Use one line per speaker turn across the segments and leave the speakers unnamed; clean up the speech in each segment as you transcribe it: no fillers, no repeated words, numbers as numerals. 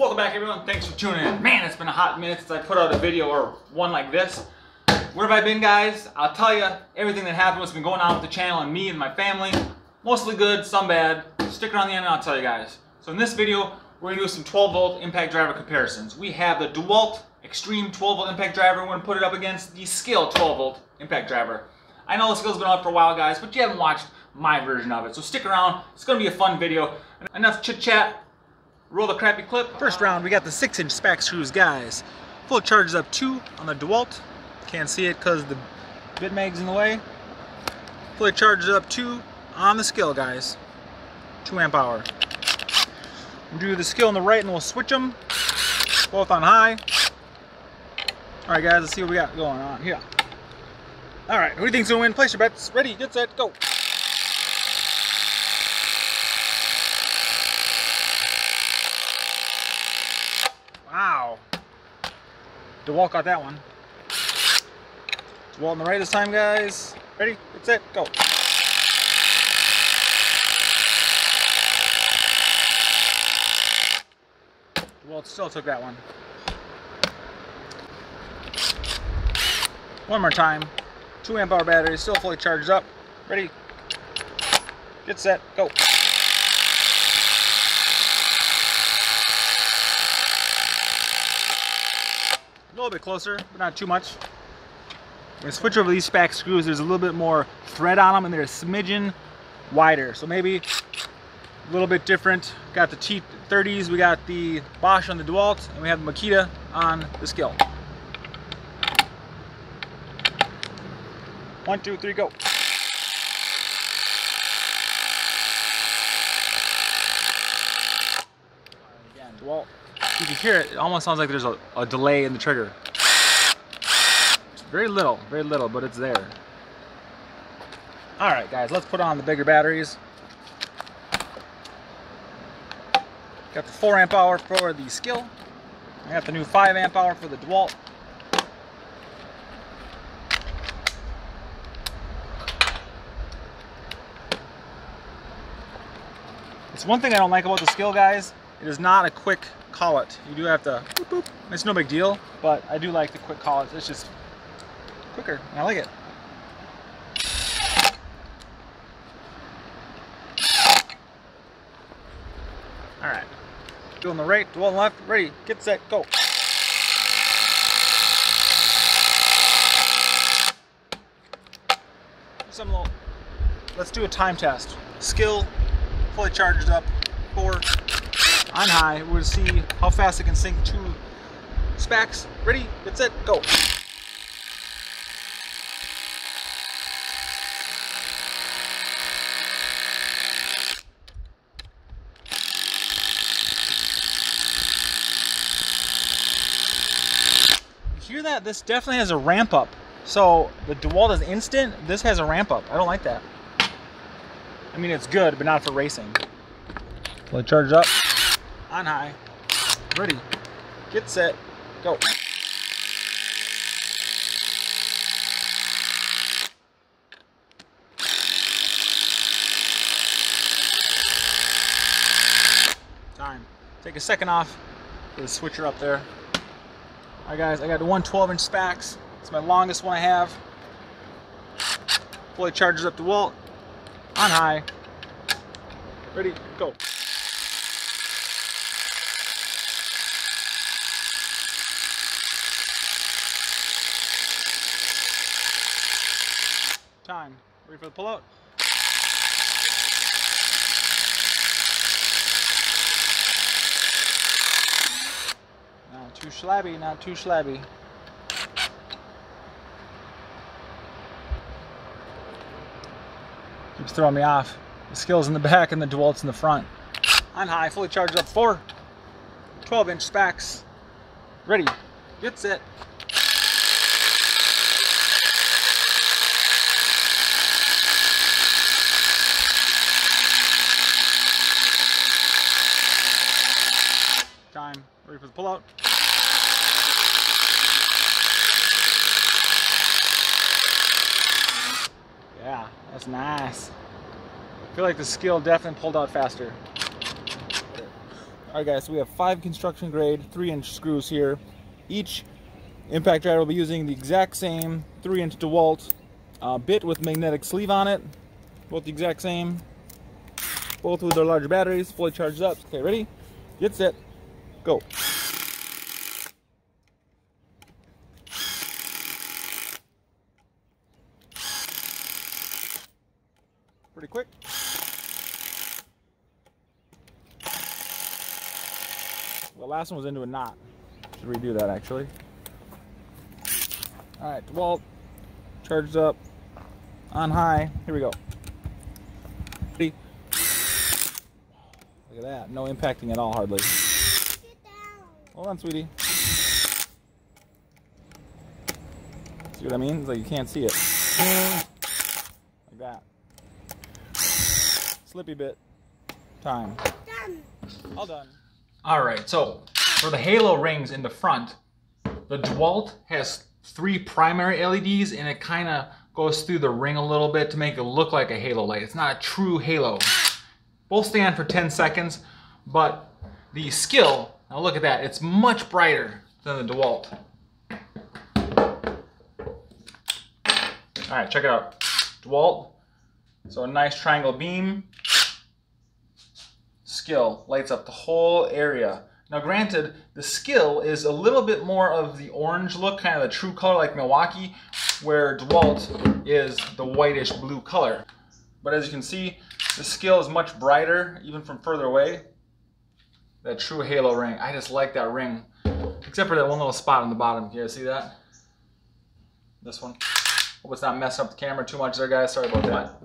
Welcome back, everyone. Thanks for tuning in. Man, it's been a hot minute since I put out a video or one like this. Where have I been, guys? I'll tell you everything that happened, what's been going on with the channel and me and my family. Mostly good, some bad. Stick around the end and I'll tell you guys. So in this video, we're going to do some 12-volt impact driver comparisons. We have the Dewalt Extreme 12-volt impact driver. We're going to put it up against the Skil 12-volt impact driver. I know the Skil's been out for a while, guys, but you haven't watched my version of it. So stick around. It's going to be a fun video. Enough chit-chat. Roll the crappy clip. First round, we got the 6-inch spac screws, guys. Full charges up 2 on the Dewalt. Can't see it because the bit mag's in the way. Fully charges up 2 on the Skil, guys. 2 amp hour. We'll do the Skil on the right and we'll switch them. Both on high. Alright, guys, let's see what we got going on here. Alright, who do you think's gonna win? Place your bets. Ready, get set, go. Wow. Dewalt got that one. Dewalt on the right this time, guys. Ready, get set, go. Dewalt still took that one. One more time. 2 amp hour battery, still fully charged up. Ready, get set, go. A little bit closer, but not too much. When I switch over these spac screws, there's a little bit more thread on them and they're a smidgen wider. So maybe a little bit different. Got the T30s, we got the Bosch on the Dewalt, and we have the Makita on the Skil. 1, 2, 3, go. Again, Dewalt. You can hear it, it almost sounds like there's a delay in the trigger. Very little, but it's there. Alright, guys, let's put on the bigger batteries. Got the 4 amp hour for the Skil. I got the new 5 amp hour for the Dewalt. It's one thing I don't like about the Skil, guys. It is not a quick call it. You do have to boop, boop. It's no big deal, but I do like the quick call it. It's just quicker. I like it. Alright. Go on the right, Dewalt on the left. Ready, get set, go. Let's do a time test. Skil, fully charged up, 4 on high. We're going to see how fast it can sync 2 spacs. Ready, get set, go. You hear that? This definitely has a ramp up. So the Dewalt is instant, this has a ramp up. I don't like that. I mean, it's good, but not for racing. Fully charged up, on high, ready, get set, go. Time. Take a second off, get the switcher up there. Alright, guys, I got the 1 12-inch spacs. It's my longest one I have. Fully charges up Dewalt, on high, ready, go. Time. Ready for the pullout? Not too shabby, not too shabby. Keeps throwing me off. The Skil's in the back and the Dewalt's in the front. On high, fully charged up, 4 12-inch spacs. Ready, get set. Time. Ready for the pullout? Yeah, that's nice. I feel like the Skil definitely pulled out faster.
Alright guys, so we have 5 construction grade 3-inch screws here. Each impact driver will be using the exact same 3-inch DeWalt bit with magnetic sleeve on it. Both the exact same. Both with their large batteries, fully charged up. Okay, ready? Get set. Go. Pretty quick. The last one was into a knot. Should redo that actually. Alright, DeWalt, charged up, on high. Here we go. Ready? Look at that. No impacting at all, hardly. Hold on, sweetie. See what I mean? It's like you can't see it. Like that. Slippy bit. Time. All done.
Alright, so for the halo rings in the front, the Dewalt has 3 primary LEDs and it kind of goes through the ring a little bit to make it look like a halo light. It's not a true halo. Both stay on for 10 seconds, but the Skil, now look at that, it's much brighter than the Dewalt. Alright, check it out. Dewalt, so a nice triangle beam. Skil lights up the whole area. Now granted, the Skil is a little bit more of the orange look, kind of the true color like Milwaukee, where Dewalt is the whitish blue color. But as you can see, the Skil is much brighter, even from further away. That true halo ring, I just like that ring. Except for that one little spot on the bottom. You guys see that? This one. Hope it's not messing up the camera too much there, guys. Sorry about that.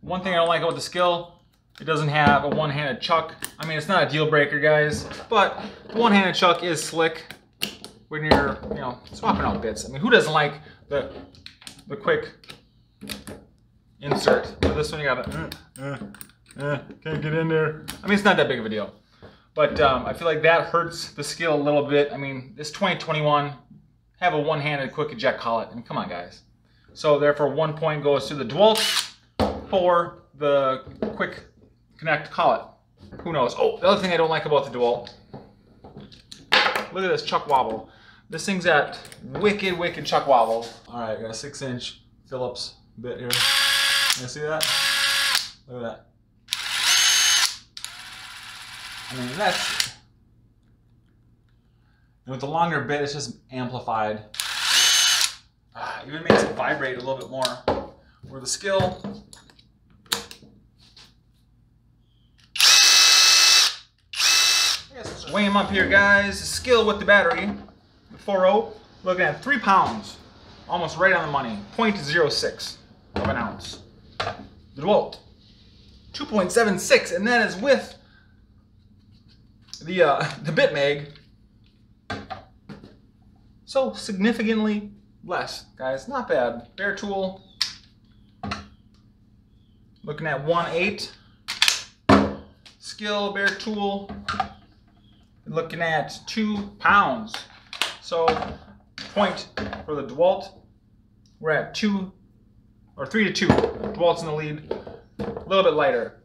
One thing I don't like about the Skil, it doesn't have a one-handed chuck. I mean, it's not a deal breaker, guys, but the one-handed chuck is slick when you're, you know, swapping out bits. I mean, who doesn't like the quick insert? But this one you gotta, can't get in there. I mean, it's not that big of a deal, but I feel like that hurts the Skil a little bit. I mean, it's 2021. Have a one-handed quick eject collet. I mean, come on, guys. So therefore, 1 point goes to the Dewalt for the quick connect collet. Who knows? Oh, the other thing I don't like about the Dewalt. Look at this chuck wobble. This thing's at wicked, wicked chuck wobble. All right, got a 6-inch Phillips bit here. You see that? Look at that. I mean, that's... And with the longer bit, it's just amplified. Even makes it vibrate a little bit more. Where the Skil, weigh him up here, guys. Skil with the battery, the 4.0, looking at 3 pounds, almost right on the money. 0.06 of an ounce. The Dewalt, 2.76, and that is with the bit mag. So significantly less, guys. Not bad. Bare tool. Looking at 1/8. Skil bare tool. Looking at 2 pounds. So point for the Dewalt. We're at 2 or 3-2. Dewalt's in the lead. A little bit lighter.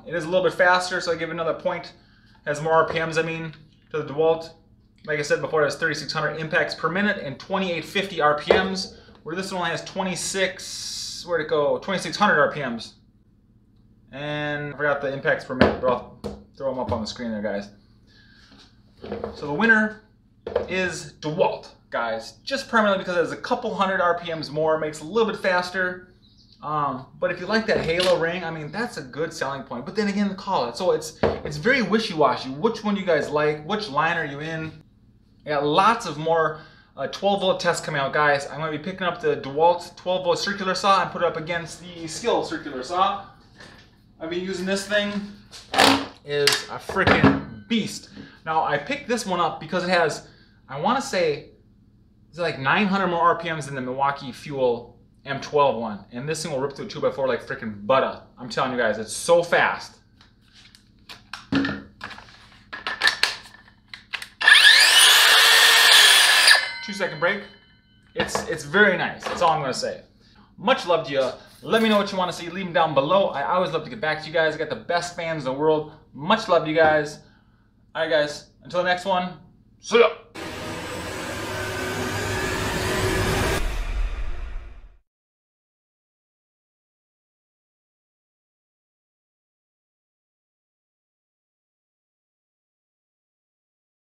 It is a little bit faster, so I give another point. Has more RPMs, I mean, to the Dewalt. Like I said before, it has 3,600 impacts per minute and 2,850 RPMs, where this one only has 26, where'd it go? 2,600 RPMs. And I forgot the impacts per minute, but I'll throw them up on the screen there, guys. So the winner is Dewalt, guys, just primarily because it has a couple hundred RPMs more, makes it a little bit faster. But if you like that halo ring, I mean, that's a good selling point. But then again, the collet. So it's very wishy-washy. Which one you guys like? Which line are you in? I got lots of more 12-volt tests coming out, guys. I'm going to be picking up the Dewalt 12-volt circular saw and put it up against the Skil circular saw. I've been using this thing. Is a freaking beast. Now, I picked this one up because it has, I want to say, it's like 900 more RPMs than the Milwaukee Fuel M12 one. And this thing will rip through a 2x4 like freaking butter. I'm telling you guys, it's so fast. 2-second break. It's very nice. That's all I'm going to say. Much love to you. Let me know what you want to see. Leave them down below. I always love to get back to you guys. I got the best fans in the world. Much love to you guys. All right, guys. Until the next one. See ya.